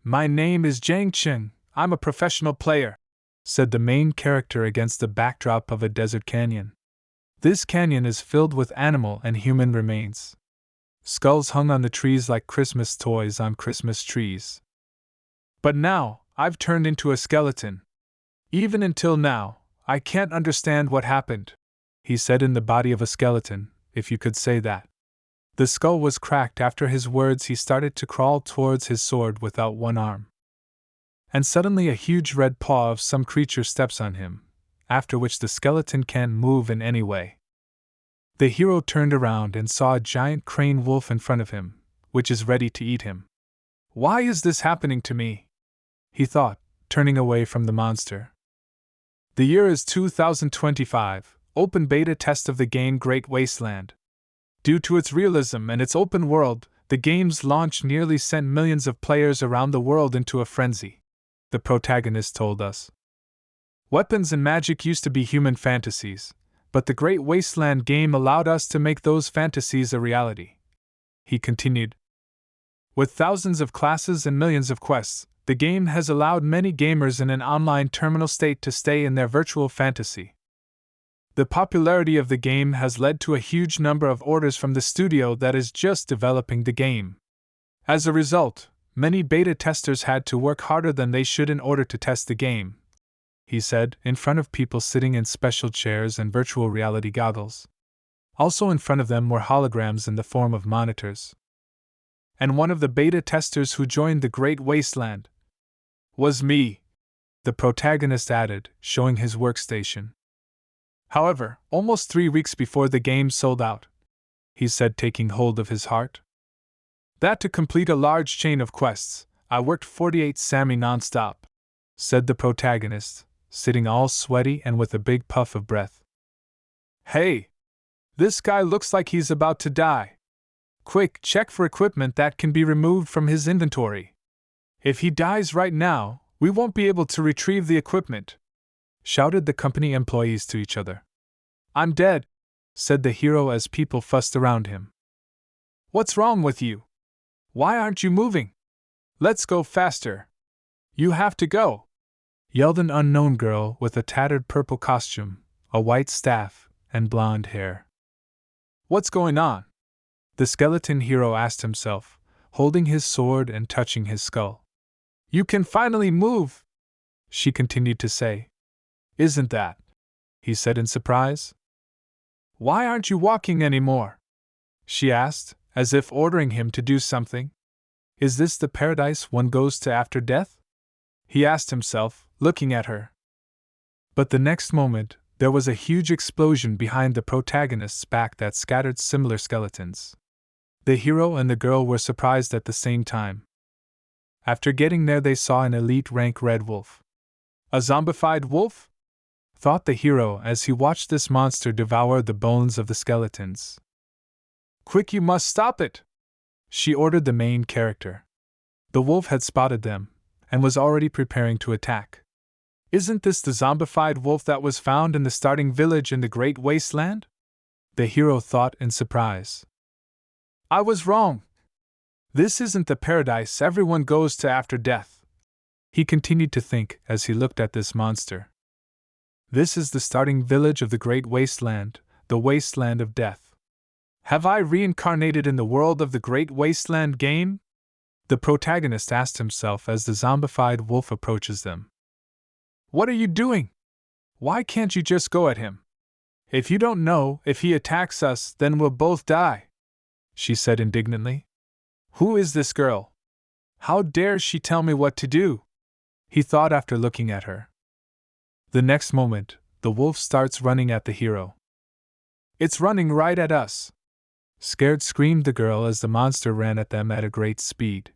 My name is Jiang Cheng, I'm a professional player, said the main character against the backdrop of a desert canyon. This canyon is filled with animal and human remains. Skulls hung on the trees like Christmas toys on Christmas trees. But now, I've turned into a skeleton. Even until now, I can't understand what happened, he said in the body of a skeleton, if you could say that. The skull was cracked. After his words, he started to crawl towards his sword without one arm. And suddenly a huge red paw of some creature steps on him, after which the skeleton can't move in any way. The hero turned around and saw a giant crane wolf in front of him, which is ready to eat him. Why is this happening to me? He thought, turning away from the monster. The year is 2025, open beta test of the game Great Wasteland. Due to its realism and its open world, the game's launch nearly sent millions of players around the world into a frenzy, the protagonist told us. Weapons and magic used to be human fantasies, but the Great Wasteland game allowed us to make those fantasies a reality. He continued. With thousands of classes and millions of quests, the game has allowed many gamers in an online terminal state to stay in their virtual fantasy. The popularity of the game has led to a huge number of orders from the studio that is just developing the game. As a result, many beta testers had to work harder than they should in order to test the game, he said, in front of people sitting in special chairs and virtual reality goggles. Also in front of them were holograms in the form of monitors. And one of the beta testers who joined the Great Wasteland was me, the protagonist added, showing his workstation. However, almost 3 weeks before the game sold out, he said, taking hold of his heart. That to complete a large chain of quests, I worked 48 Sami non-stop, said the protagonist, sitting all sweaty and with a big puff of breath. Hey! This guy looks like he's about to die. Quick, check for equipment that can be removed from his inventory. If he dies right now, we won't be able to retrieve the equipment, shouted the company employees to each other. I'm dead, said the hero as people fussed around him. What's wrong with you? Why aren't you moving? Let's go faster. You have to go, yelled an unknown girl with a tattered purple costume, a white staff, and blonde hair. What's going on? The skeleton hero asked himself, holding his sword and touching his skull. You can finally move, she continued to say. Isn't that? He said in surprise. Why aren't you walking anymore? She asked, as if ordering him to do something. Is this the paradise one goes to after death? He asked himself, looking at her. But the next moment, there was a huge explosion behind the protagonist's back that scattered similar skeletons. The hero and the girl were surprised at the same time. After getting there, they saw an elite rank red wolf. A zombified wolf? Thought the hero as he watched this monster devour the bones of the skeletons. Quick, you must stop it, she ordered the main character. The wolf had spotted them, and was already preparing to attack. Isn't this the zombified wolf that was found in the starting village in the Great Wasteland? The hero thought in surprise. I was wrong. This isn't the paradise everyone goes to after death, he continued to think as he looked at this monster. This is the starting village of the Great Wasteland, the Wasteland of Death. Have I reincarnated in the world of the Great Wasteland game? The protagonist asked himself as the zombified wolf approaches them. What are you doing? Why can't you just go at him? If you don't know, if he attacks us, then we'll both die, she said indignantly. Who is this girl? How dare she tell me what to do? He thought after looking at her. The next moment, the wolf starts running at the hero. It's running right at us! Scared, screamed the girl as the monster ran at them at a great speed.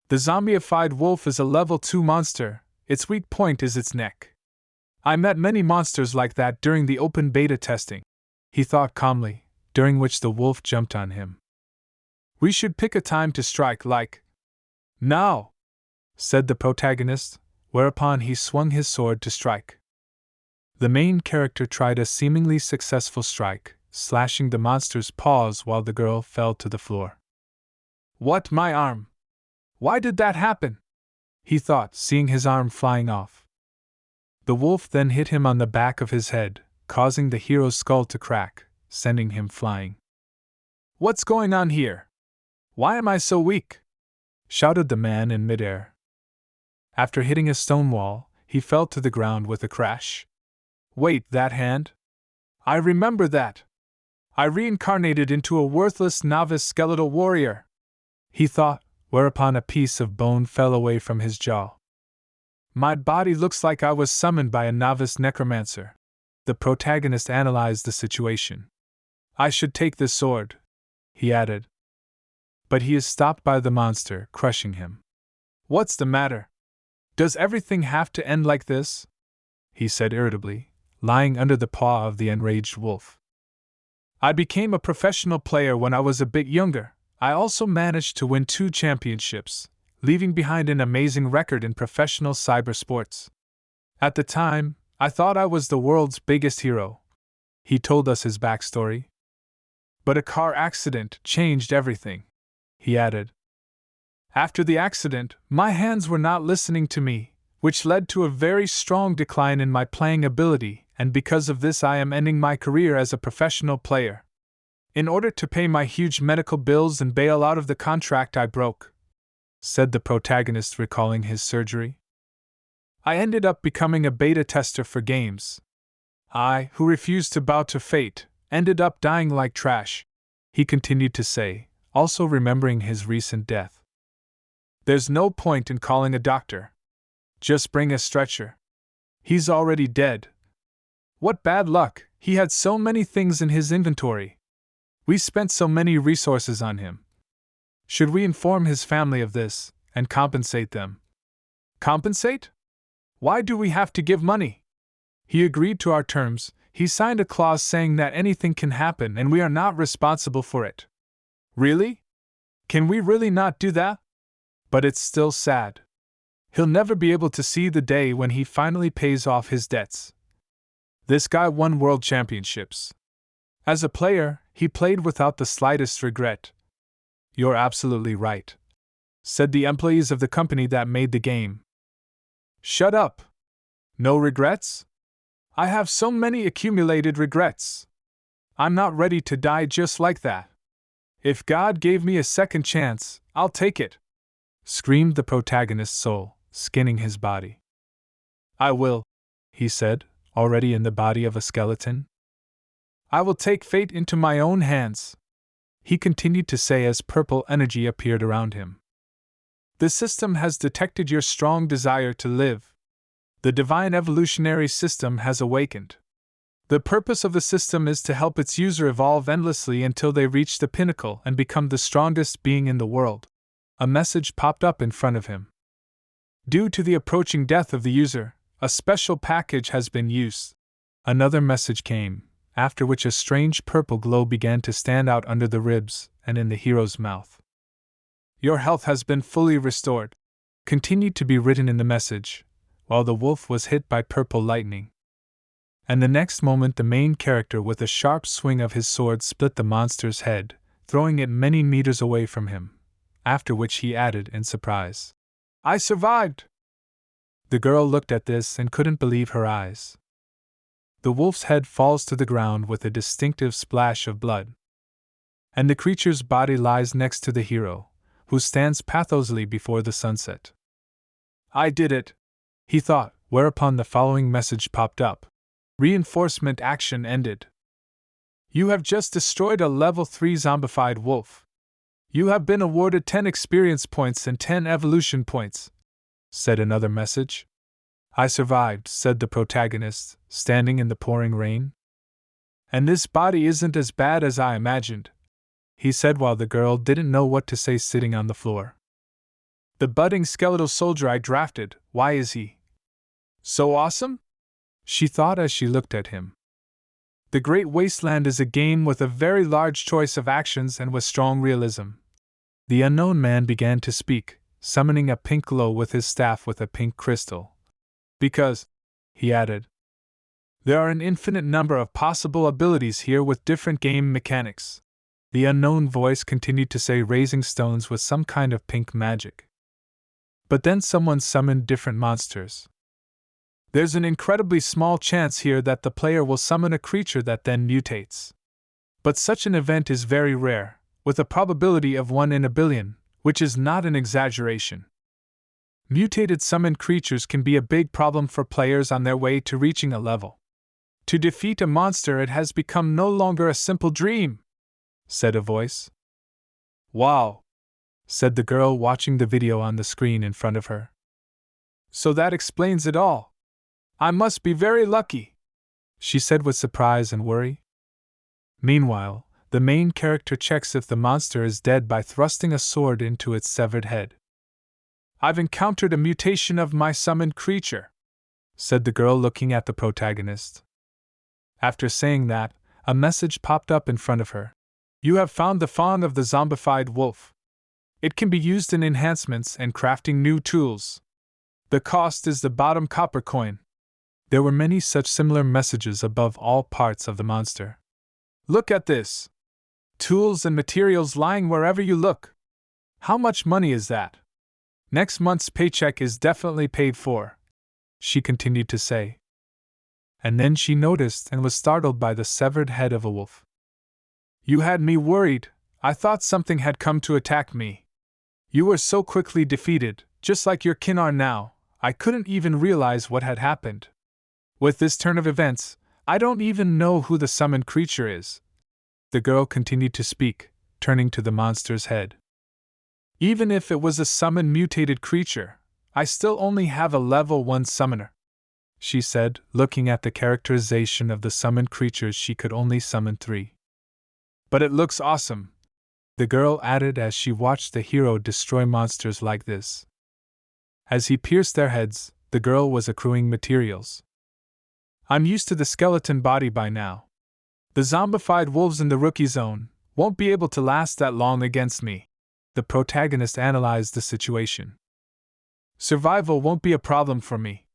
The zombified wolf is a level 2 monster, its weak point is its neck. I met many monsters like that during the open beta testing, he thought calmly, during which the wolf jumped on him. We should pick a time to strike, like now, said the protagonist, whereupon he swung his sword to strike. The main character tried a seemingly successful strike, slashing the monster's paws while the girl fell to the floor. What, my arm? Why did that happen? he thought, seeing his arm flying off. The wolf then hit him on the back of his head, causing the hero's skull to crack, sending him flying. "What's going on here? Why am I so weak?" shouted the man in midair. After hitting a stone wall, he fell to the ground with a crash. "Wait, that hand? I remember that! I reincarnated into a worthless novice skeletal warrior," he thought, whereupon a piece of bone fell away from his jaw. "My body looks like I was summoned by a novice necromancer." The protagonist analyzed the situation. "I should take this sword," he added. But he is stopped by the monster, crushing him. "What's the matter? Does everything have to end like this?" he said irritably, lying under the paw of the enraged wolf. "I became a professional player when I was a bit younger. I also managed to win 2 championships, leaving behind an amazing record in professional cyber sports. At the time, I thought I was the world's biggest hero." He told us his backstory. "But a car accident changed everything," he added. "After the accident, my hands were not listening to me, which led to a very strong decline in my playing ability, and because of this I am ending my career as a professional player. In order to pay my huge medical bills and bail out of the contract I broke," said the protagonist, recalling his surgery, "I ended up becoming a beta tester for games. I, who refused to bow to fate, ended up dying like trash," he continued to say, also remembering his recent death. "There's no point in calling a doctor. Just bring a stretcher. He's already dead. What bad luck, he had so many things in his inventory. We spent so many resources on him. Should we inform his family of this, and compensate them?" "Compensate? Why do we have to give money? He agreed to our terms, he signed a clause saying that anything can happen and we are not responsible for it." "Really? Can we really not do that? But it's still sad. He'll never be able to see the day when he finally pays off his debts. This guy won world championships. As a player, he played without the slightest regret." "You're absolutely right," said the employees of the company that made the game. "Shut up! No regrets? I have so many accumulated regrets. I'm not ready to die just like that. If God gave me a second chance, I'll take it," screamed the protagonist's soul, skinning his body. "I will," he said, already in the body of a skeleton. "I will take fate into my own hands," he continued to say as purple energy appeared around him. "The system has detected your strong desire to live. The divine evolutionary system has awakened. The purpose of the system is to help its user evolve endlessly until they reach the pinnacle and become the strongest being in the world." A message popped up in front of him. "Due to the approaching death of the user, a special package has been used." Another message came, after which a strange purple glow began to stand out under the ribs and in the hero's mouth. "Your health has been fully restored," continued to be written in the message, while the wolf was hit by purple lightning. And the next moment the main character with a sharp swing of his sword split the monster's head, throwing it many meters away from him, after which he added in surprise, "I survived!" The girl looked at this and couldn't believe her eyes. The wolf's head falls to the ground with a distinctive splash of blood. And the creature's body lies next to the hero, who stands pathlessly before the sunset. "I did it," he thought, whereupon the following message popped up. "Reinforcement action ended. You have just destroyed a level 3 zombified wolf. You have been awarded 10 experience points and 10 evolution points," said another message. "I survived," said the protagonist, standing in the pouring rain. "And this body isn't as bad as I imagined," he said while the girl didn't know what to say sitting on the floor. "The budding skeletal soldier I drafted, why is he so awesome?" she thought as she looked at him. The Great Wasteland is a game with a very large choice of actions and with strong realism. The unknown man began to speak, summoning a pink glow with his staff with a pink crystal. "Because," he added, "there are an infinite number of possible abilities here with different game mechanics." The unknown voice continued to say, raising stones with some kind of pink magic. But then someone summoned different monsters. There's an incredibly small chance here that the player will summon a creature that then mutates. But such an event is very rare, with a probability of 1 in a billion, which is not an exaggeration. Mutated summoned creatures can be a big problem for players on their way to reaching a level. To defeat a monster, it has become no longer a simple dream, said a voice. Wow, said the girl watching the video on the screen in front of her. So that explains it all. I must be very lucky, she said with surprise and worry. Meanwhile, the main character checks if the monster is dead by thrusting a sword into its severed head. I've encountered a mutation of my summoned creature, said the girl looking at the protagonist. After saying that, a message popped up in front of her. You have found the fawn of the zombified wolf. It can be used in enhancements and crafting new tools. The cost is the bottom copper coin. There were many such similar messages above all parts of the monster. Look at this. Tools and materials lying wherever you look. How much money is that? Next month's paycheck is definitely paid for, she continued to say. And then she noticed and was startled by the severed head of a wolf. You had me worried. I thought something had come to attack me. You were so quickly defeated, just like your kin are now. I couldn't even realize what had happened. With this turn of events, I don't even know who the summoned creature is. The girl continued to speak, turning to the monster's head. Even if it was a summoned mutated creature, I still only have a level 1 summoner, she said, looking at the characterization of the summoned creatures. She could only summon 3. But it looks awesome, the girl added as she watched the hero destroy monsters like this. As he pierced their heads, the girl was accruing materials. I'm used to the skeleton body by now. The zombified wolves in the rookie zone won't be able to last that long against me. The protagonist analyzed the situation. Survival won't be a problem for me.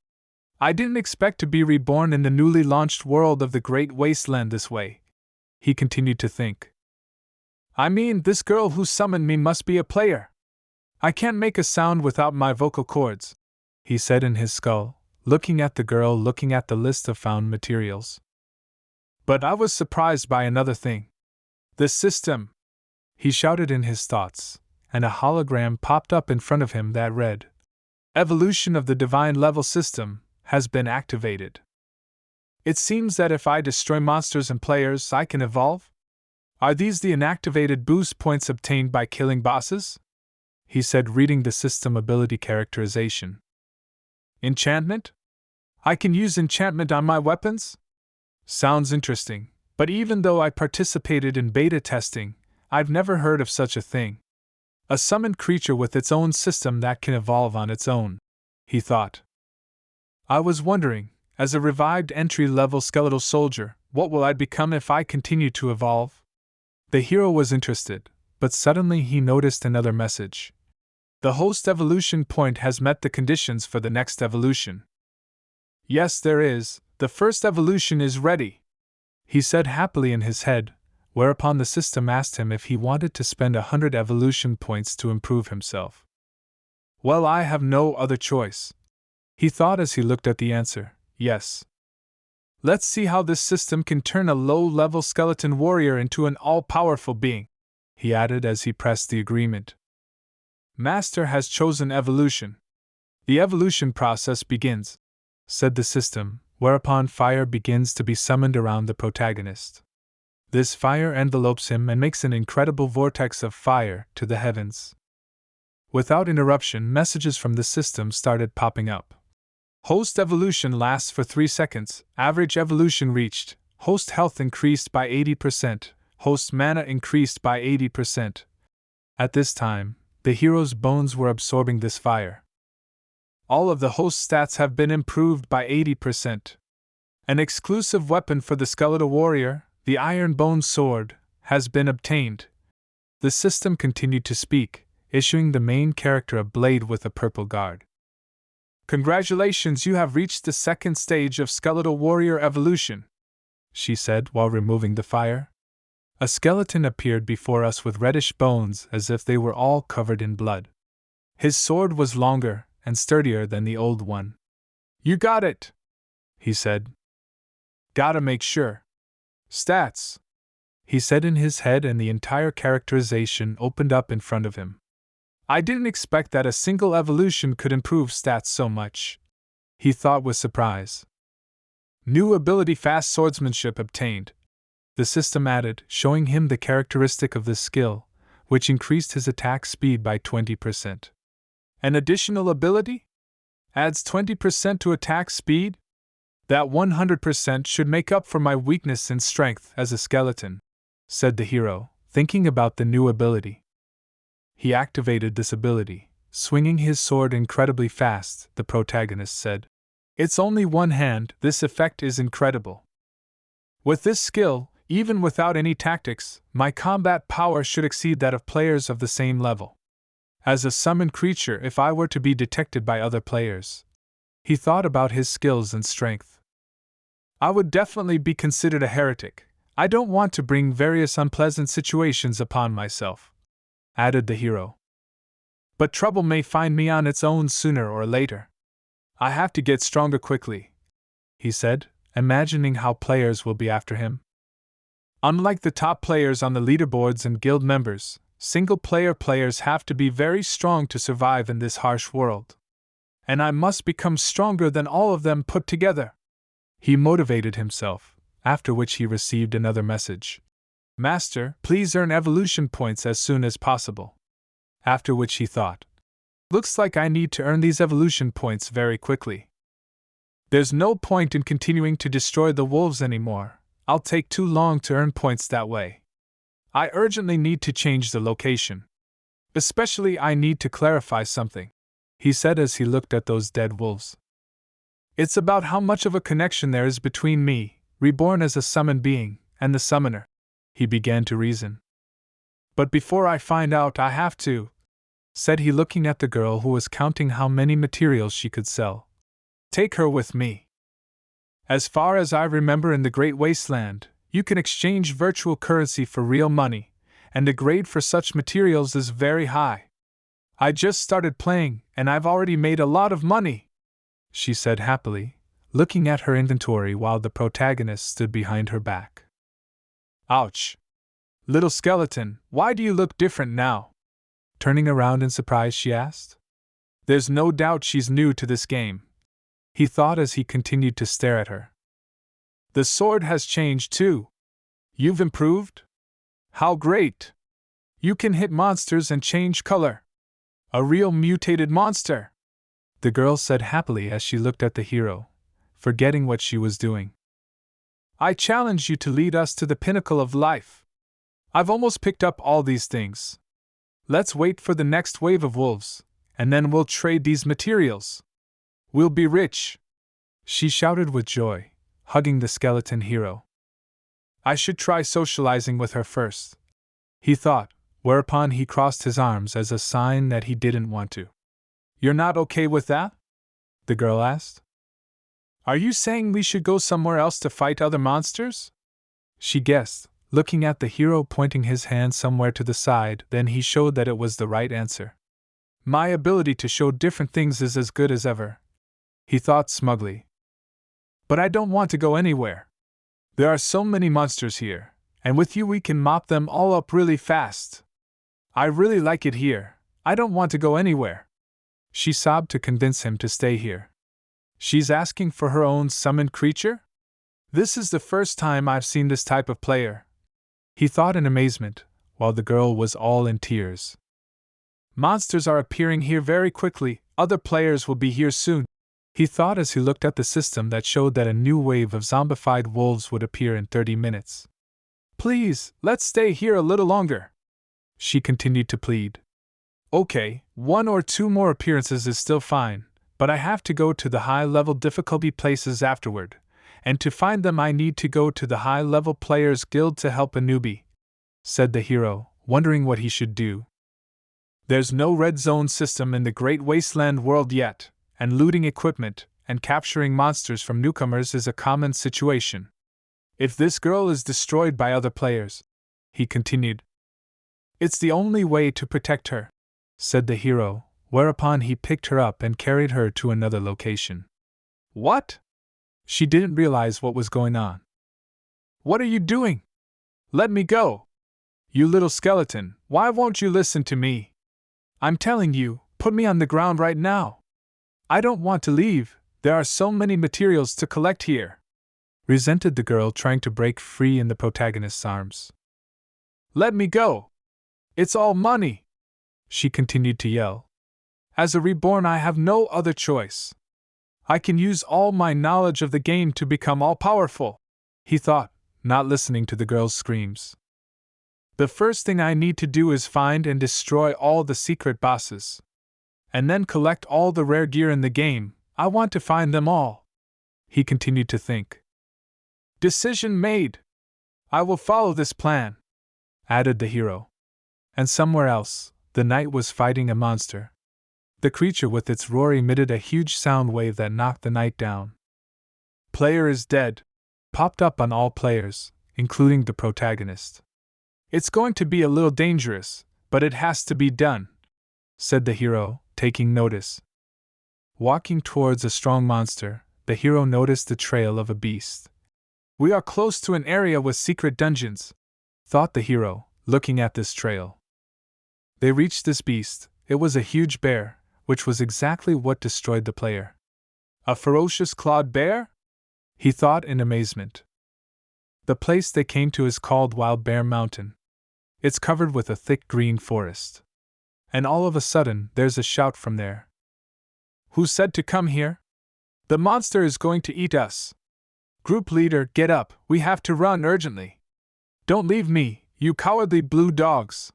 I didn't expect to be reborn in the newly launched world of the Great Wasteland this way, he continued to think. I mean, this girl who summoned me must be a player. I can't make a sound without my vocal cords, he said in his skull, looking at the girl looking at the list of found materials. But I was surprised by another thing. The system, he shouted in his thoughts, and a hologram popped up in front of him that read, Evolution of the Divine Level System has been activated. It seems that if I destroy monsters and players, I can evolve? Are these the inactivated boost points obtained by killing bosses? He said, reading the system ability characterization. Enchantment? I can use enchantment on my weapons? Sounds interesting, but even though I participated in beta testing, I've never heard of such a thing. A summoned creature with its own system that can evolve on its own, he thought. I was wondering, as a revived entry-level skeletal soldier, what will I become if I continue to evolve? The hero was interested, but suddenly he noticed another message. The host evolution point has met the conditions for the next evolution. Yes, there is. The first evolution is ready, he said happily in his head, whereupon the system asked him if he wanted to spend 100 evolution points to improve himself. Well, I have no other choice, he thought as he looked at the answer. Yes. Let's see how this system can turn a low-level skeleton warrior into an all-powerful being, he added as he pressed the agreement. Master has chosen evolution. The evolution process begins, said the system, whereupon fire begins to be summoned around the protagonist. This fire envelopes him and makes an incredible vortex of fire to the heavens. Without interruption, messages from the system started popping up. Host evolution lasts for 3 seconds, average evolution reached, host health increased by 80%, host mana increased by 80%. At this time, the hero's bones were absorbing this fire. All of the host stats have been improved by 80%. An exclusive weapon for the skeletal warrior, the Iron Bone Sword, has been obtained. The system continued to speak, issuing the main character a blade with a purple guard. Congratulations, you have reached the second stage of skeletal warrior evolution, she said while removing the fire. A skeleton appeared before us with reddish bones as if they were all covered in blood. His sword was longer and sturdier than the old one. You got it, he said. Gotta make sure. Stats, he said in his head, and the entire characterization opened up in front of him. I didn't expect that a single evolution could improve stats so much, he thought with surprise. New ability fast swordsmanship obtained, the system added, showing him the characteristic of this skill, which increased his attack speed by 20%. An additional ability? Adds 20% to attack speed? That 100% should make up for my weakness in strength as a skeleton, said the hero, thinking about the new ability. He activated this ability, swinging his sword incredibly fast, the protagonist said. It's only one hand, this effect is incredible. With this skill, even without any tactics, my combat power should exceed that of players of the same level. As a summoned creature, if I were to be detected by other players. He thought about his skills and strength. I would definitely be considered a heretic. I don't want to bring various unpleasant situations upon myself, added the hero. But trouble may find me on its own sooner or later. I have to get stronger quickly, he said, imagining how players will be after him. Unlike the top players on the leaderboards and guild members, single-player players have to be very strong to survive in this harsh world. And I must become stronger than all of them put together. He motivated himself, after which he received another message. Master, please earn evolution points as soon as possible. After which he thought. Looks like I need to earn these evolution points very quickly. There's no point in continuing to destroy the wolves anymore. I'll take too long to earn points that way. I urgently need to change the location. Especially I need to clarify something, he said as he looked at those dead wolves. It's about how much of a connection there is between me, reborn as a summoned being, and the summoner, he began to reason. But before I find out, I have to, said he, looking at the girl who was counting how many materials she could sell. Take her with me. As far as I remember, in the Great Wasteland, you can exchange virtual currency for real money, and the grade for such materials is very high. I just started playing, and I've already made a lot of money, she said happily, looking at her inventory while the protagonist stood behind her back. Ouch! Little skeleton, why do you look different now? Turning around in surprise, she asked. There's no doubt she's new to this game, he thought as he continued to stare at her. The sword has changed too. You've improved? How great! You can hit monsters and change color. A real mutated monster, the girl said happily as she looked at the hero, forgetting what she was doing. I challenge you to lead us to the pinnacle of life. I've almost picked up all these things. Let's wait for the next wave of wolves, and then we'll trade these materials. We'll be rich, she shouted with joy, hugging the skeleton hero. I should try socializing with her first, he thought, whereupon he crossed his arms as a sign that he didn't want to. You're not okay with that? The girl asked. Are you saying we should go somewhere else to fight other monsters? She guessed, looking at the hero pointing his hand somewhere to the side. Then he showed that it was the right answer. My ability to show different things is as good as ever, he thought smugly. But I don't want to go anywhere. There are so many monsters here, and with you we can mop them all up really fast. I really like it here. I don't want to go anywhere. She sobbed to convince him to stay here. She's asking for her own summoned creature? This is the first time I've seen this type of player, he thought in amazement, while the girl was all in tears. Monsters are appearing here very quickly, other players will be here soon, he thought as he looked at the system that showed that a new wave of zombified wolves would appear in 30 minutes. Please, let's stay here a little longer, she continued to plead. Okay, 1 or 2 more appearances is still fine, but I have to go to the high-level difficulty places afterward, and to find them I need to go to the high-level players guild to help a newbie, said the hero, wondering what he should do. There's no red zone system in the Great Wasteland world yet, and looting equipment and capturing monsters from newcomers is a common situation. If this girl is destroyed by other players, he continued, it's the only way to protect her, said the hero, whereupon he picked her up and carried her to another location. What? She didn't realize what was going on. What are you doing? Let me go! You little skeleton, why won't you listen to me? I'm telling you, put me on the ground right now. I don't want to leave, there are so many materials to collect here. Resented the girl, trying to break free in the protagonist's arms. Let me go! It's all money! She continued to yell. As a reborn, I have no other choice. I can use all my knowledge of the game to become all-powerful, he thought, not listening to the girl's screams. The first thing I need to do is find and destroy all the secret bosses. And then collect all the rare gear in the game. I want to find them all, he continued to think. Decision made. I will follow this plan, added the hero. And somewhere else, the knight was fighting a monster. The creature with its roar emitted a huge sound wave that knocked the knight down. Player is dead, popped up on all players, including the protagonist. It's going to be a little dangerous, but it has to be done, said the hero, taking notice. Walking towards a strong monster, the hero noticed the trail of a beast. We are close to an area with secret dungeons, thought the hero, looking at this trail. They reached this beast. It was a huge bear, which was exactly what destroyed the player. A ferocious clawed bear? He thought in amazement. The place they came to is called Wild Bear Mountain. It's covered with a thick green forest. And all of a sudden, there's a shout from there. Who said to come here? The monster is going to eat us. Group leader, get up, we have to run urgently. Don't leave me, you cowardly blue dogs,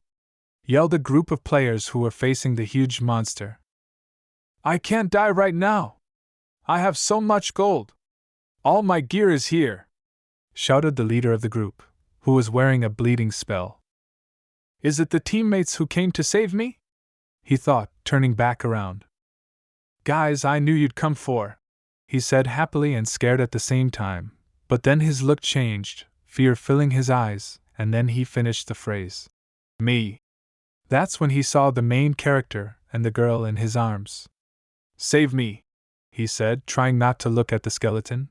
yelled a group of players who were facing the huge monster. I can't die right now. I have so much gold. All my gear is here, shouted the leader of the group, who was wearing a bleeding spell. Is it the teammates who came to save me? He thought, turning back around. Guys, I knew you'd come for, he said happily and scared at the same time, but then his look changed, fear filling his eyes, and then he finished the phrase. Me. That's when he saw the main character and the girl in his arms. Save me, he said, trying not to look at the skeleton.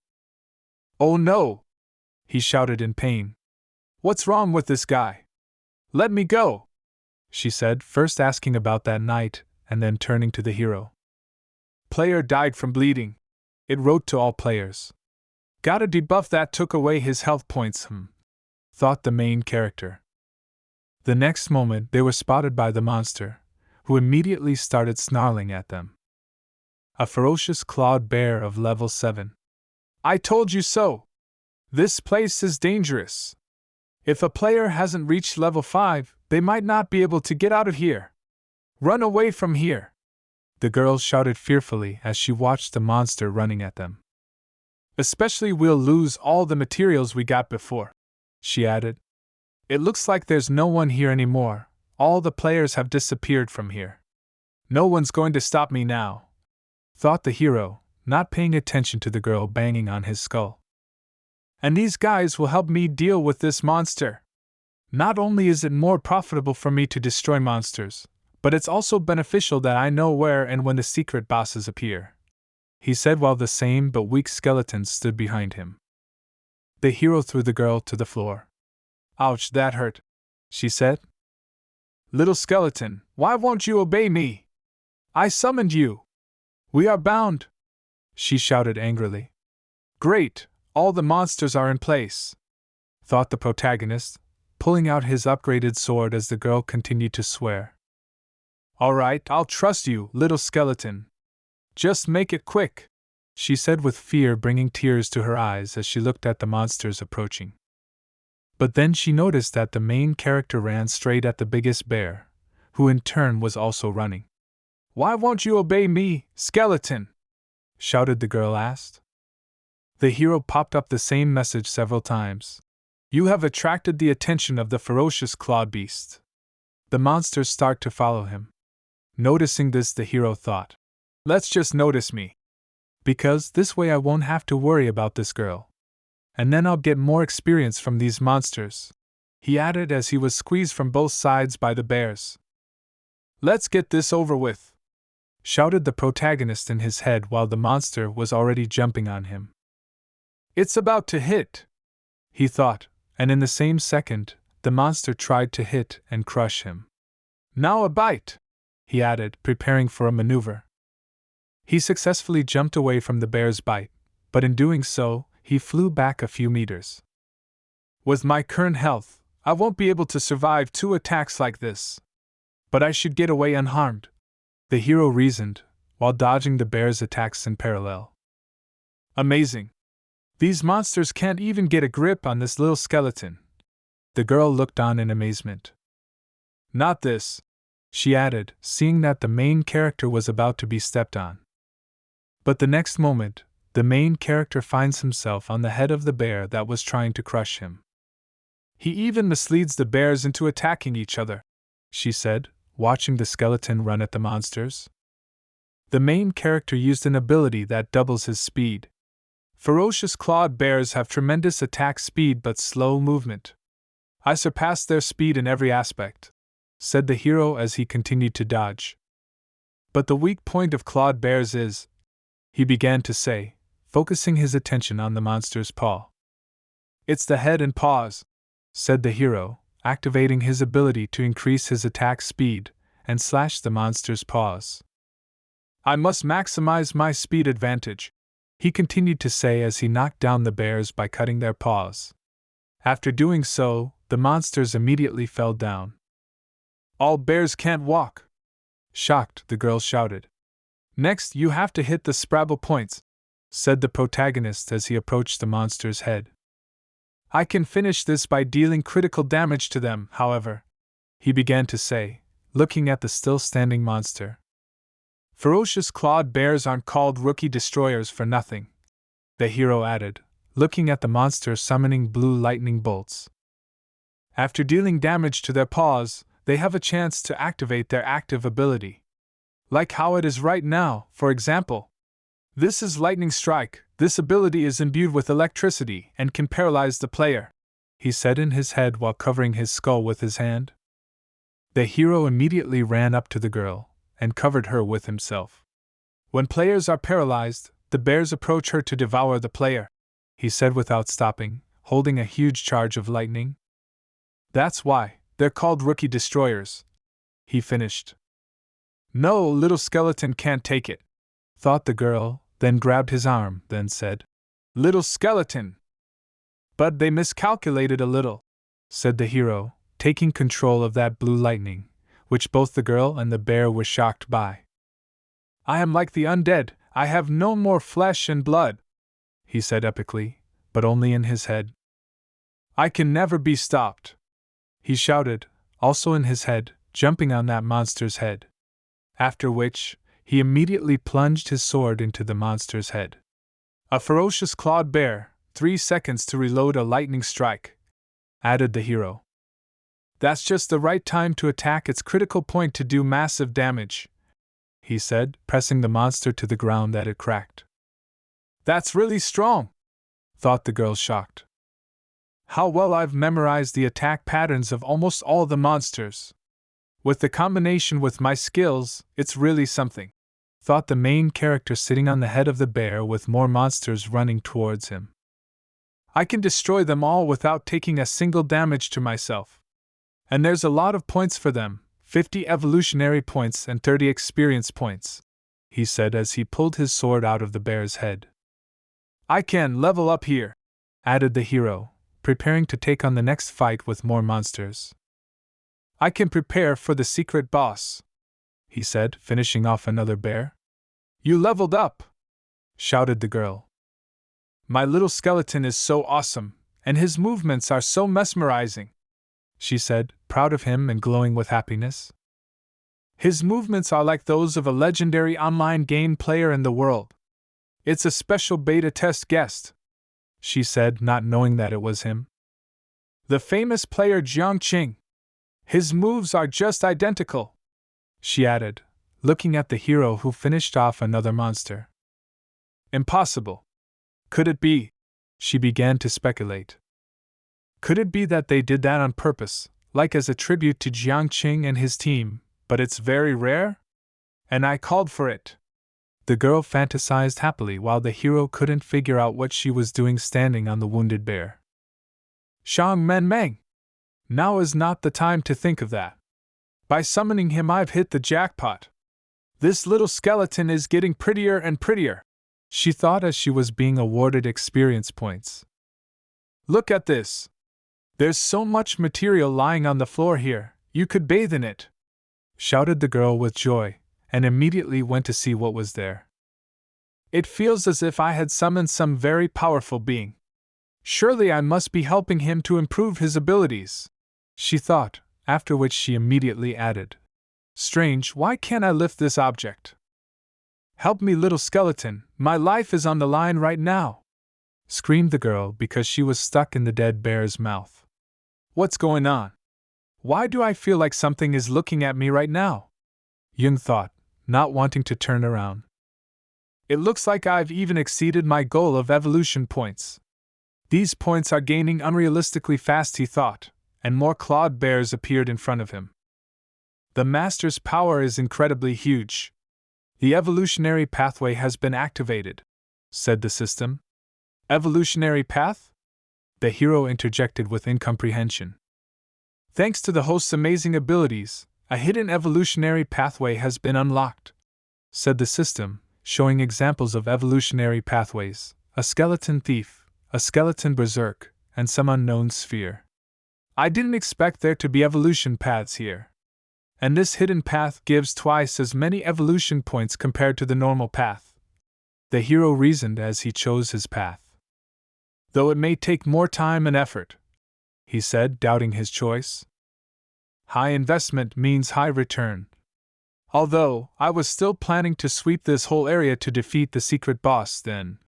Oh no! He shouted in pain. What's wrong with this guy? Let me go, she said, first asking about that night, and then turning to the hero. Player died from bleeding, it wrote to all players. Gotta debuff that, took away his health points, thought the main character. The next moment they were spotted by the monster, who immediately started snarling at them. A ferocious clawed bear of level 7. I told you so! This place is dangerous. If a player hasn't reached level 5, they might not be able to get out of here. Run away from here! The girl shouted fearfully as she watched the monster running at them. Especially we'll lose all the materials we got before, she added. It looks like there's no one here anymore, all the players have disappeared from here. No one's going to stop me now, thought the hero, not paying attention to the girl banging on his skull. And these guys will help me deal with this monster. Not only is it more profitable for me to destroy monsters, but it's also beneficial that I know where and when the secret bosses appear, he said while the same but weak skeleton stood behind him. The hero threw the girl to the floor. Ouch, that hurt, she said. Little skeleton, why won't you obey me? I summoned you. We are bound, she shouted angrily. Great, all the monsters are in place, thought the protagonist, pulling out his upgraded sword as the girl continued to swear. All right, I'll trust you, little skeleton. Just make it quick, she said with fear bringing tears to her eyes as she looked at the monsters approaching. But then she noticed that the main character ran straight at the biggest bear, who in turn was also running. Why won't you obey me, skeleton? Shouted the girl asked. The hero popped up the same message several times. You have attracted the attention of the ferocious clawed beast. The monsters start to follow him. Noticing this, the hero thought, let's just notice me. Because this way I won't have to worry about this girl. And then I'll get more experience from these monsters, he added as he was squeezed from both sides by the bears. Let's get this over with. shouted the protagonist in his head while the monster was already jumping on him. It's about to hit, he thought, and in the same second, the monster tried to hit and crush him. Now a bite, he added, preparing for a maneuver. He successfully jumped away from the bear's bite, but in doing so, he flew back a few meters. With my current health, I won't be able to survive 2 attacks like this. But I should get away unharmed, the hero reasoned, while dodging the bear's attacks in parallel. Amazing! These monsters can't even get a grip on this little skeleton. The girl looked on in amazement. Not this, she added, seeing that the main character was about to be stepped on. But the next moment, the main character finds himself on the head of the bear that was trying to crush him. He even misleads the bears into attacking each other, she said, watching the skeleton run at the monsters. The main character used an ability that doubles his speed. Ferocious clawed bears have tremendous attack speed but slow movement. I surpassed their speed in every aspect, said the hero as he continued to dodge. But the weak point of clawed bears is, he began to say, focusing his attention on the monster's paw. It's the head and paws, said the hero, activating his ability to increase his attack speed and slash the monster's paws. I must maximize my speed advantage, he continued to say as he knocked down the bears by cutting their paws. After doing so, the monsters immediately fell down. All bears can't walk! Shocked, the girl shouted. Next, you have to hit the Scrabble points, said the protagonist as he approached the monster's head. I can finish this by dealing critical damage to them, however, he began to say, looking at the still-standing monster. Ferocious clawed bears aren't called rookie destroyers for nothing, the hero added, looking at the monster summoning blue lightning bolts. After dealing damage to their paws, they have a chance to activate their active ability. Like how it is right now, for example. This is Lightning Strike. This ability is imbued with electricity and can paralyze the player, he said in his head while covering his skull with his hand. The hero immediately ran up to the girl and covered her with himself. When players are paralyzed, the bears approach her to devour the player, he said without stopping, holding a huge charge of lightning. That's why they're called rookie destroyers, he finished. No, little skeleton can't take it, thought the girl, then grabbed his arm, then said, Little skeleton! But they miscalculated a little, said the hero, taking control of that blue lightning, which both the girl and the bear were shocked by. I am like the undead, I have no more flesh and blood, he said epically, but only in his head. I can never be stopped, he shouted, also in his head, jumping on that monster's head. After which, he immediately plunged his sword into the monster's head. A ferocious clawed bear, 3 seconds to reload a lightning strike, added the hero. That's just the right time to attack its critical point to do massive damage, he said, pressing the monster to the ground that it cracked. That's really strong, thought the girl shocked. How well I've memorized the attack patterns of almost all the monsters. With the combination with my skills, it's really something, thought the main character sitting on the head of the bear with more monsters running towards him. I can destroy them all without taking a single damage to myself. And there's a lot of points for them, 50 evolutionary points and 30 experience points, he said as he pulled his sword out of the bear's head. I can level up here, added the hero, preparing to take on the next fight with more monsters. I can prepare for the secret boss, he said, finishing off another bear. You leveled up, shouted the girl. My little skeleton is so awesome, and his movements are so mesmerizing, she said, proud of him and glowing with happiness. His movements are like those of a legendary online game player in the world. It's a special beta test guest, she said, not knowing that it was him. The famous player Jiang Qing. His moves are just identical, she added, looking at the hero who finished off another monster. Impossible. Could it be? She began to speculate. Could it be that they did that on purpose, like as a tribute to Jiang Qing and his team, but it's very rare? And I called for it. The girl fantasized happily while the hero couldn't figure out what she was doing standing on the wounded bear. Shang Men Meng! Now is not the time to think of that. By summoning him, I've hit the jackpot. This little skeleton is getting prettier and prettier, she thought as she was being awarded experience points. Look at this. There's so much material lying on the floor here, you could bathe in it, shouted the girl with joy, and immediately went to see what was there. It feels as if I had summoned some very powerful being. Surely I must be helping him to improve his abilities, she thought, after which she immediately added, strange, why can't I lift this object? Help me, little skeleton, my life is on the line right now, screamed the girl because she was stuck in the dead bear's mouth. What's going on? Why do I feel like something is looking at me right now? Young thought, not wanting to turn around. It looks like I've even exceeded my goal of evolution points. These points are gaining unrealistically fast, he thought, and more clawed bears appeared in front of him. The master's power is incredibly huge. The evolutionary pathway has been activated, said the system. Evolutionary path? The hero interjected with incomprehension. Thanks to the host's amazing abilities, a hidden evolutionary pathway has been unlocked, said the system, showing examples of evolutionary pathways: a skeleton thief, a skeleton berserk, and some unknown sphere. I didn't expect there to be evolution paths here. And this hidden path gives twice as many evolution points compared to the normal path. The hero reasoned as he chose his path. Though it may take more time and effort, he said, doubting his choice. High investment means high return. Although, I was still planning to sweep this whole area to defeat the secret boss then,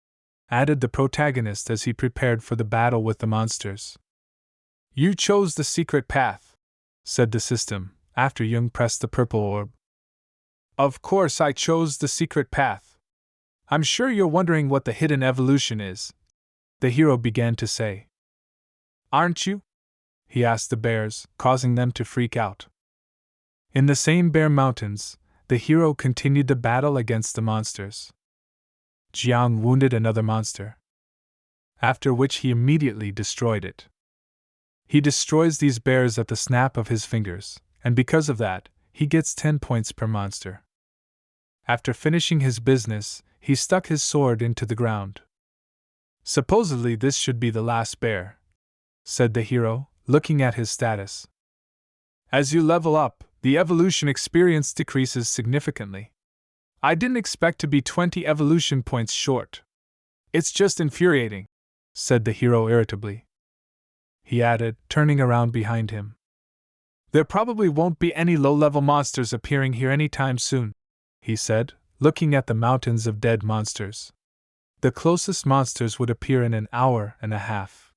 added the protagonist as he prepared for the battle with the monsters. You chose the secret path, said the system, after Jung pressed the purple orb. Of course I chose the secret path. I'm sure you're wondering what the hidden evolution is, the hero began to say. Aren't you? He asked the bears, causing them to freak out. In the same bear mountains, the hero continued the battle against the monsters. Jiang wounded another monster, after which he immediately destroyed it. He destroys these bears at the snap of his fingers, and because of that, he gets 10 points per monster. After finishing his business, he stuck his sword into the ground. Supposedly this should be the last bear, said the hero, looking at his status. As you level up, the evolution experience decreases significantly. I didn't expect to be 20 evolution points short. It's just infuriating, said the hero irritably. He added, turning around behind him. There probably won't be any low-level monsters appearing here anytime soon, he said, looking at the mountains of dead monsters. The closest monsters would appear in an hour and a half.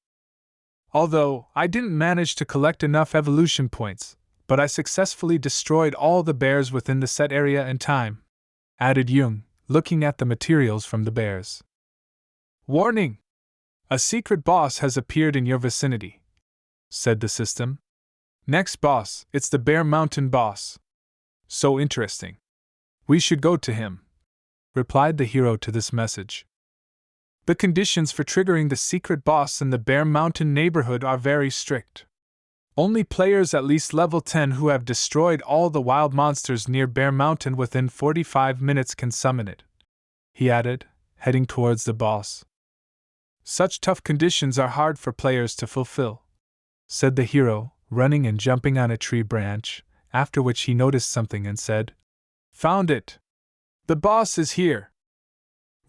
Although, I didn't manage to collect enough evolution points, but I successfully destroyed all the bears within the set area in time, added Jung, looking at the materials from the bears. Warning! A secret boss has appeared in your vicinity, said the system. Next boss, it's the Bear Mountain boss. So interesting. We should go to him, replied the hero to this message. The conditions for triggering the secret boss in the Bear Mountain neighborhood are very strict. Only players at least level 10 who have destroyed all the wild monsters near Bear Mountain within 45 minutes can summon it, he added, heading towards the boss. Such tough conditions are hard for players to fulfill, said the hero, running and jumping on a tree branch, after which he noticed something and said, Found it! The boss is here!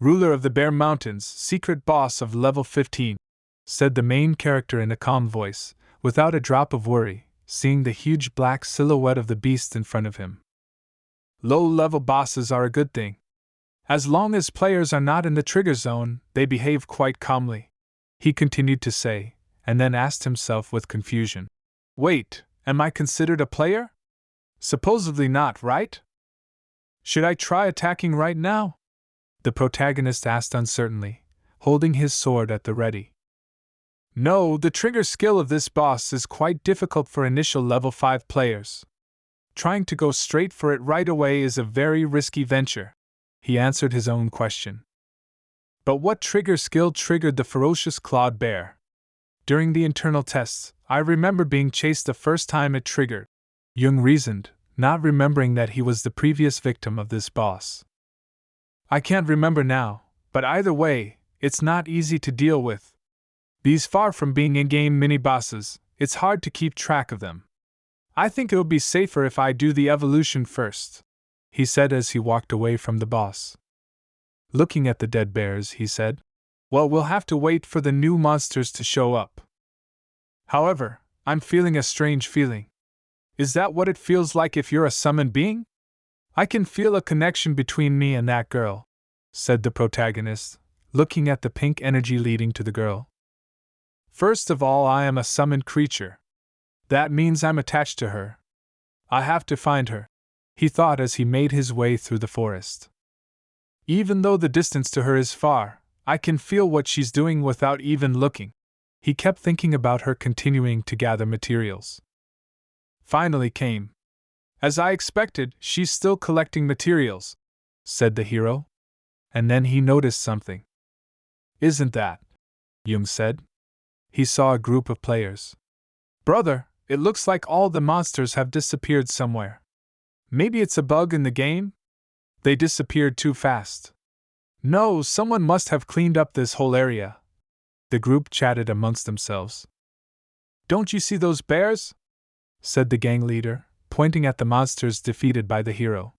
Ruler of the Bear Mountains, secret boss of level 15, said the main character in a calm voice, without a drop of worry, seeing the huge black silhouette of the beast in front of him. Low-level bosses are a good thing. As long as players are not in the trigger zone, they behave quite calmly, he continued to say, and then asked himself with confusion. Wait, am I considered a player? Supposedly not, right? Should I try attacking right now? The protagonist asked uncertainly, holding his sword at the ready. No, the trigger skill of this boss is quite difficult for initial level 5 players, Trying to go straight for it right away is a very risky venture. He answered his own question. But what trigger skill triggered the ferocious clawed bear? During the internal tests, I remember being chased the first time it triggered. Jung reasoned, not remembering that he was the previous victim of this boss. I can't remember now, but either way, it's not easy to deal with. These far from being in-game mini-bosses, it's hard to keep track of them. I think it'll be safer if I do the evolution first, he said as he walked away from the boss. Looking at the dead bears, he said, well, we'll have to wait for the new monsters to show up. However, I'm feeling a strange feeling. Is that what it feels like if you're a summoned being? I can feel a connection between me and that girl, said the protagonist, looking at the pink energy leading to the girl. First of all, I am a summoned creature. That means I'm attached to her. I have to find her, he thought as he made his way through the forest. Even though the distance to her is far, I can feel what she's doing without even looking. He kept thinking about her continuing to gather materials. Finally came. As I expected, she's still collecting materials, said the hero. And then he noticed something. Isn't that? Jung said. He saw a group of players. Brother, it looks like all the monsters have disappeared somewhere. Maybe it's a bug in the game? They disappeared too fast. No, someone must have cleaned up this whole area. The group chatted amongst themselves. Don't you see those bears? Said the gang leader, pointing at the monsters defeated by the hero.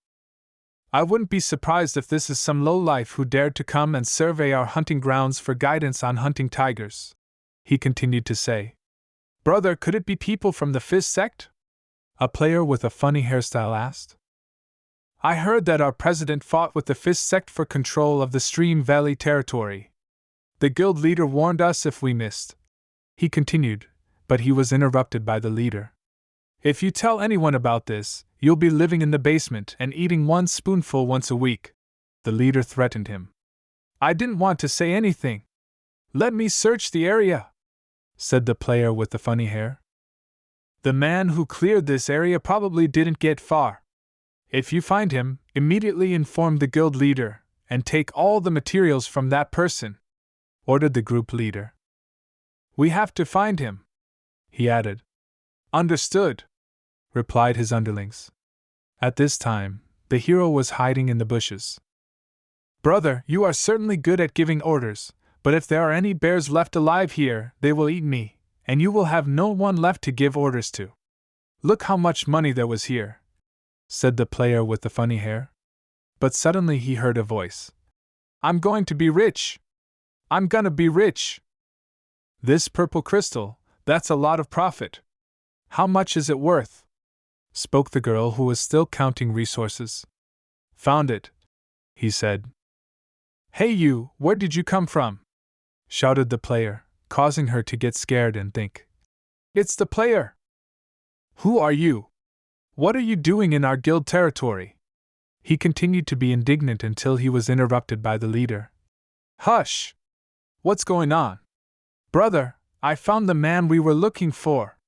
I wouldn't be surprised if this is some lowlife who dared to come and survey our hunting grounds for guidance on hunting tigers, he continued to say. Brother, could it be people from the Fizz sect? A player with a funny hairstyle asked. I heard that our president fought with the Fizz sect for control of the Stream Valley territory. The guild leader warned us if we missed. He continued, but he was interrupted by the leader. If you tell anyone about this, you'll be living in the basement and eating one spoonful once a week, the leader threatened him. I didn't want to say anything. Let me search the area, said the player with the funny hair. The man who cleared this area probably didn't get far. If you find him, immediately inform the guild leader and take all the materials from that person, ordered the group leader. We have to find him, he added. Understood, replied his underlings. At this time, the hero was hiding in the bushes. Brother, you are certainly good at giving orders, but if there are any bears left alive here, they will eat me, and you will have no one left to give orders to. Look how much money there was here, said the player with the funny hair. But suddenly he heard a voice. I'm going to be rich. I'm gonna be rich. This purple crystal, that's a lot of profit. How much is it worth? Spoke the girl who was still counting resources. Found it, he said. Hey you, where did you come from? Shouted the player, causing her to get scared and think. It's the player! Who are you? What are you doing in our guild territory? He continued to be indignant until he was interrupted by the leader. Hush! What's going on? Brother, I found the man we were looking for,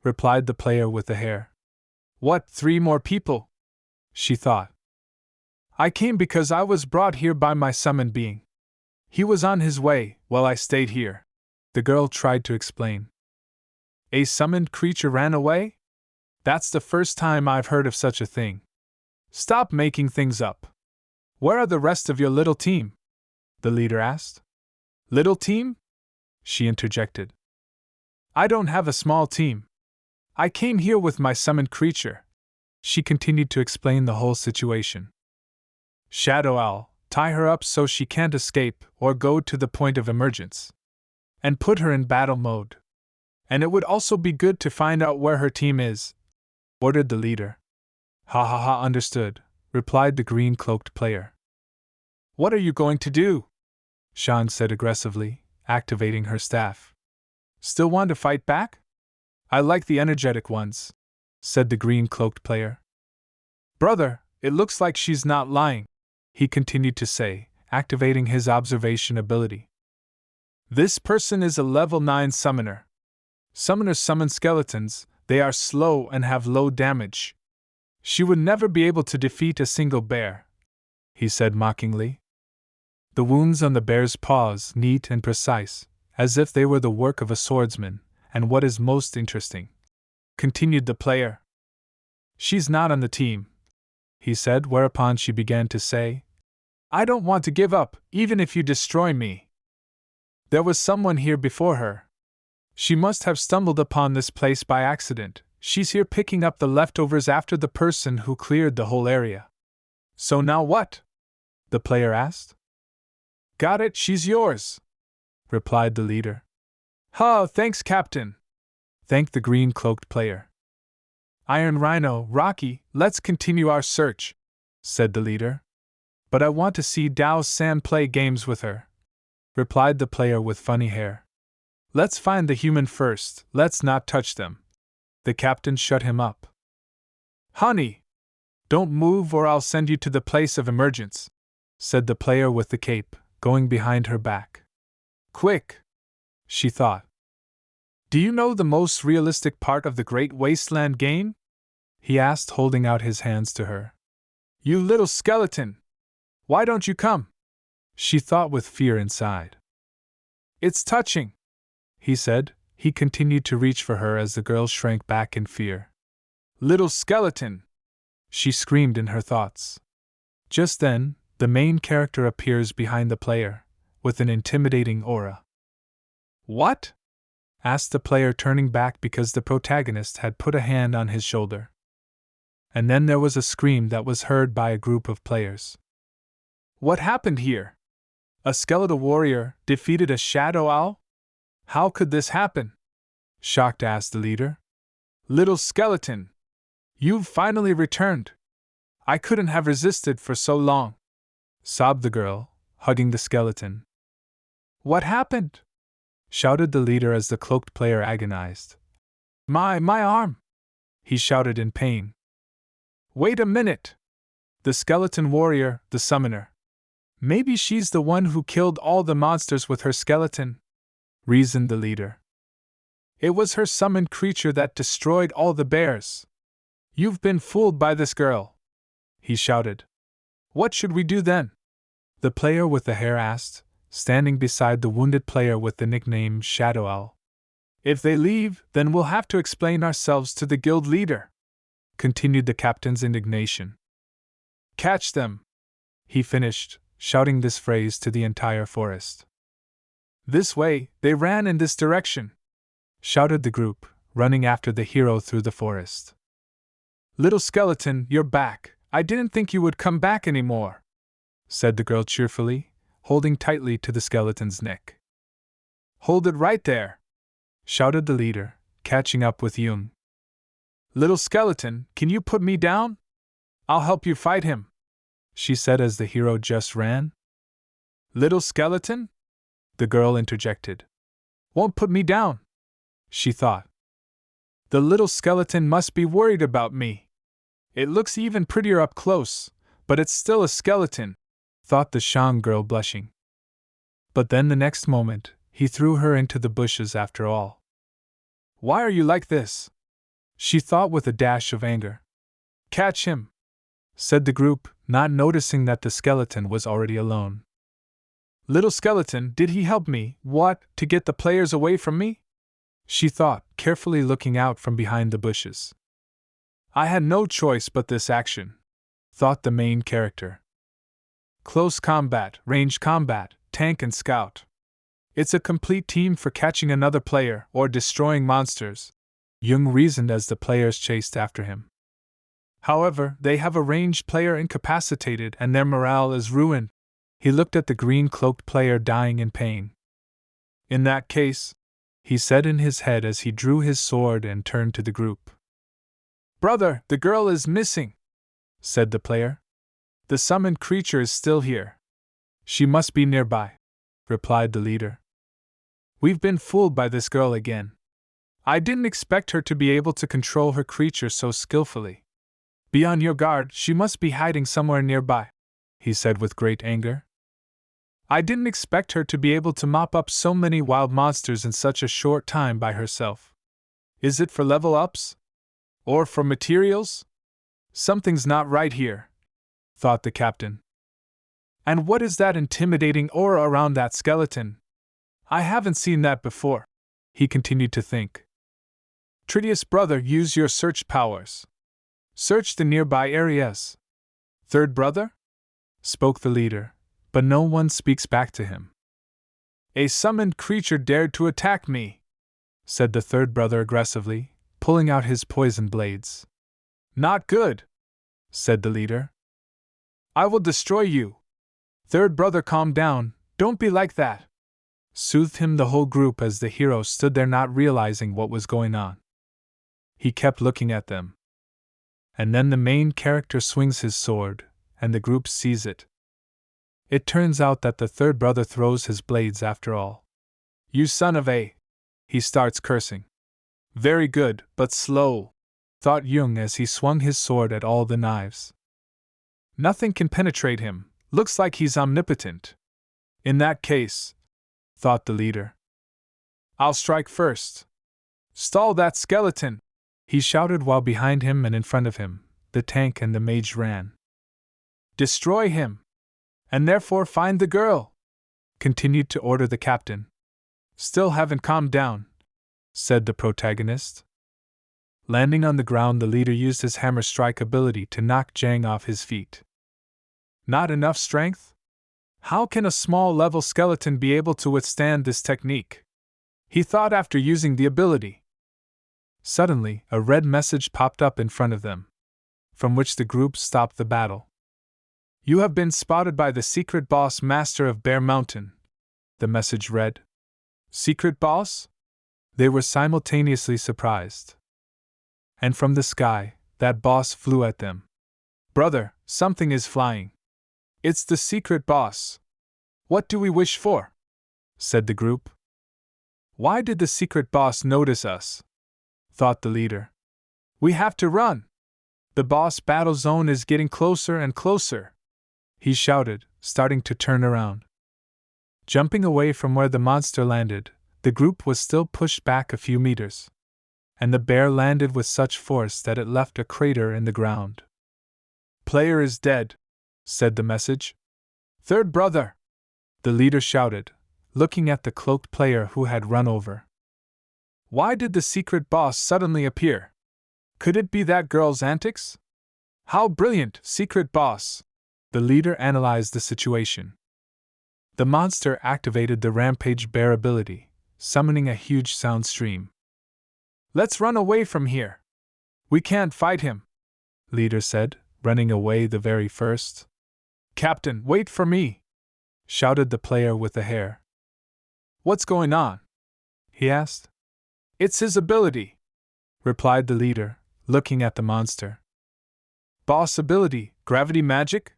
replied the player with the hair. What, 3 more people? She thought. I came because I was brought here by my summoned being. He was on his way, while I stayed here, the girl tried to explain. A summoned creature ran away? That's the first time I've heard of such a thing. Stop making things up. Where are the rest of your little team? The leader asked. Little team? She interjected. I don't have a small team. I came here with my summoned creature. She continued to explain the whole situation. Shadow Owl, tie her up so she can't escape or go to the point of emergence. And put her in battle mode. And it would also be good to find out where her team is, ordered the leader. Ha ha ha, understood, replied the green-cloaked player. What are you going to do? Shan said aggressively, activating her staff. Still want to fight back? I like the energetic ones, said the green-cloaked player. Brother, it looks like she's not lying, he continued to say, activating his observation ability. This person is a level 9 summoner. Summoners summon skeletons, they are slow and have low damage. She would never be able to defeat a single bear, he said mockingly. The wounds on the bear's paws neat and precise, as if they were the work of a swordsman, and what is most interesting, continued the player. She's not on the team, he said, whereupon she began to say, I don't want to give up, even if you destroy me. There was someone here before her. She must have stumbled upon this place by accident. She's here picking up the leftovers after the person who cleared the whole area. So now what? The player asked. Got it, she's yours, replied the leader. Ha, thanks, Captain, thanked the green-cloaked player. Iron Rhino, Rocky, let's continue our search, said the leader. But I want to see Dao San play games with her, replied the player with funny hair. Let's find the human first, let's not touch them. The captain shut him up. Honey, don't move or I'll send you to the place of emergence, said the player with the cape, going behind her back. Quick, she thought. Do you know the most realistic part of the Great Wasteland game? He asked, holding out his hands to her. You little skeleton! Why don't you come? She thought with fear inside. It's touching, he said. He continued to reach for her as the girl shrank back in fear. Little skeleton! She screamed in her thoughts. Just then, the main character appears behind the player, with an intimidating aura. What? Asked the player, turning back because the protagonist had put a hand on his shoulder. And then there was a scream that was heard by a group of players. What happened here? A skeletal warrior defeated a shadow owl? How could this happen? Shocked asked the leader. Little skeleton! You've finally returned. I couldn't have resisted for so long, sobbed the girl, hugging the skeleton. What happened? Shouted the leader as the cloaked player agonized. My arm! He shouted in pain. Wait a minute! The skeleton warrior, the summoner. Maybe she's the one who killed all the monsters with her skeleton, reasoned the leader. It was her summoned creature that destroyed all the bears. You've been fooled by this girl, he shouted. What should we do then? The player with the hair asked, standing beside the wounded player with the nickname Shadow Owl. If they leave, then we'll have to explain ourselves to the guild leader, continued the captain's indignation. Catch them, he finished, shouting this phrase to the entire forest. This way, they ran in this direction, shouted the group, running after the hero through the forest. Little skeleton, you're back. I didn't think you would come back anymore, said the girl cheerfully, holding tightly to the skeleton's neck. Hold it right there, shouted the leader, catching up with Jung. Little skeleton, can you put me down? I'll help you fight him, she said as the hero just ran. Little skeleton? The girl interjected. Won't put me down, she thought. The little skeleton must be worried about me. It looks even prettier up close, but it's still a skeleton, thought the Shang girl, blushing. But then the next moment, he threw her into the bushes after all. Why are you like this? She thought with a dash of anger. Catch him, said the group, not noticing that the skeleton was already alone. Little skeleton, did he help me, what, to get the players away from me? She thought, carefully looking out from behind the bushes. I had no choice but this action, thought the main character. Close combat, ranged combat, tank and scout. It's a complete team for catching another player or destroying monsters, Jung reasoned as the players chased after him. However, they have a ranged player incapacitated and their morale is ruined. He looked at the green-cloaked player dying in pain. In that case, he said in his head as he drew his sword and turned to the group. Brother, the girl is missing, said the player. The summoned creature is still here. She must be nearby, replied the leader. We've been fooled by this girl again. I didn't expect her to be able to control her creature so skillfully. Be on your guard, she must be hiding somewhere nearby, he said with great anger. I didn't expect her to be able to mop up so many wild monsters in such a short time by herself. Is it for level ups? Or for materials? Something's not right here, thought the captain. And what is that intimidating aura around that skeleton? I haven't seen that before, he continued to think. Tritius brother, use your search powers. Search the nearby areas. Third brother? Spoke the leader, but no one speaks back to him. A summoned creature dared to attack me, said the third brother aggressively, pulling out his poison blades. Not good, said the leader. I will destroy you. Third brother, calm down, don't be like that, soothed him the whole group as the hero stood there not realizing what was going on. He kept looking at them. And then the main character swings his sword, and the group sees it. It turns out that the third brother throws his blades after all. You son of a... He starts cursing. Very good, but slow, thought Jung as he swung his sword at all the knives. Nothing can penetrate him, looks like he's omnipotent. In that case, thought the leader, I'll strike first. Stall that skeleton, he shouted while behind him and in front of him, the tank and the mage ran. Destroy him, and therefore find the girl, continued to order the captain. Still haven't calmed down, said the protagonist. Landing on the ground, the leader used his hammer strike ability to knock Jang off his feet. Not enough strength? How can a small level skeleton be able to withstand this technique? He thought after using the ability. Suddenly, a red message popped up in front of them, from which the group stopped the battle. You have been spotted by the secret boss master of Bear Mountain, the message read. Secret boss? They were simultaneously surprised. And from the sky, that boss flew at them. Brother, something is flying. It's the secret boss. What do we wish for? Said the group. Why did the secret boss notice us? Thought the leader. We have to run. The boss battle zone is getting closer and closer, he shouted, starting to turn around. Jumping away from where the monster landed, the group was still pushed back a few meters. And the bear landed with such force that it left a crater in the ground. Player is dead, said the message. Third brother, the leader shouted, looking at the cloaked player who had run over. Why did the secret boss suddenly appear? Could it be that girl's antics? How brilliant, secret boss! The leader analyzed the situation. The monster activated the Rampage Bear ability, summoning a huge sound stream. Let's run away from here. We can't fight him, leader said, running away the very first. Captain, wait for me, shouted the player with the hair. What's going on? He asked. It's his ability, replied the leader, looking at the monster. Boss ability, gravity magic?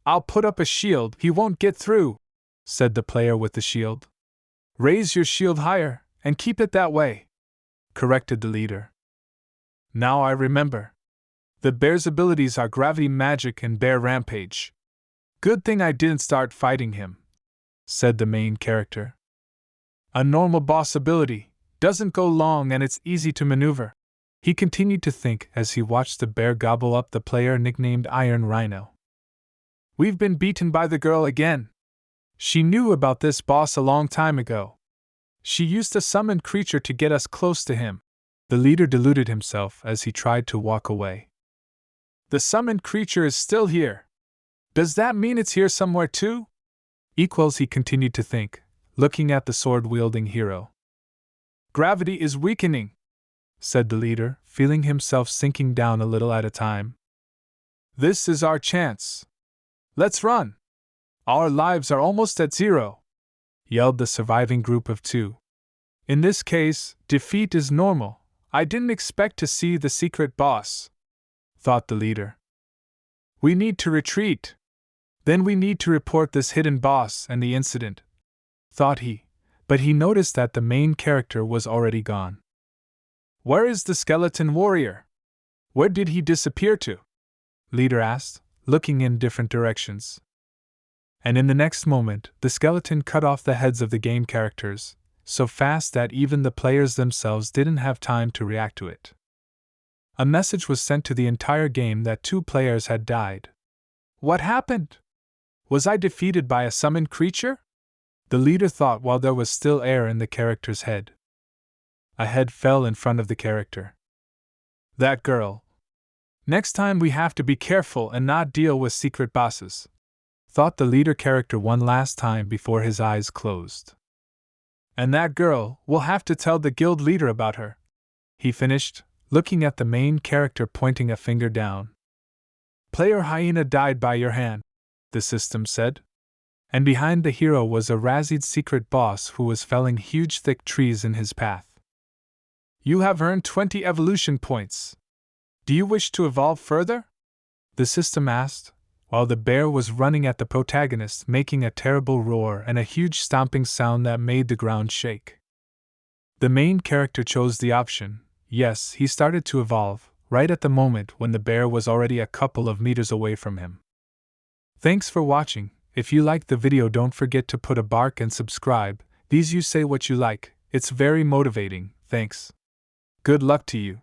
I'll put up a shield, he won't get through, said the player with the shield. Raise your shield higher, and keep it that way, corrected the leader. Now I remember. The bear's abilities are gravity magic and bear rampage. Good thing I didn't start fighting him, said the main character. A normal boss ability, doesn't go long and it's easy to maneuver, he continued to think as he watched the bear gobble up the player nicknamed Iron Rhino. We've been beaten by the girl again. She knew about this boss a long time ago. She used a summoned creature to get us close to him. The leader deluded himself as he tried to walk away. The summoned creature is still here. Does that mean it's here somewhere too? He continued to think, looking at the sword-wielding hero. Gravity is weakening, said the leader, feeling himself sinking down a little at a time. This is our chance. Let's run. Our lives are almost at zero, yelled the surviving group of two. In this case, defeat is normal. I didn't expect to see the secret boss, thought the leader. We need to retreat. Then we need to report this hidden boss and the incident, thought he, but he noticed that the main character was already gone. Where is the skeleton warrior? Where did he disappear to? Leader asked, looking in different directions. And in the next moment, the skeleton cut off the heads of the game characters, so fast that even the players themselves didn't have time to react to it. A message was sent to the entire game that 2 players had died. What happened? Was I defeated by a summoned creature? The leader thought while there was still air in the character's head. A head fell in front of the character. That girl. Next time we have to be careful and not deal with secret bosses, thought the leader character one last time before his eyes closed. And that girl, we'll have to tell the guild leader about her, he finished, looking at the main character pointing a finger down. Player Hyena died by your hand, the system said. And behind the hero was a Razzied secret boss who was felling huge thick trees in his path. You have earned 20 evolution points. Do you wish to evolve further? The system asked, while the bear was running at the protagonist, making a terrible roar and a huge stomping sound that made the ground shake. The main character chose the option, yes. He started to evolve, right at the moment when the bear was already a couple of meters away from him. Thanks for watching. If you liked the video, don't forget to put a bark and subscribe. These you say what you like, it's very motivating, thanks. Good luck to you.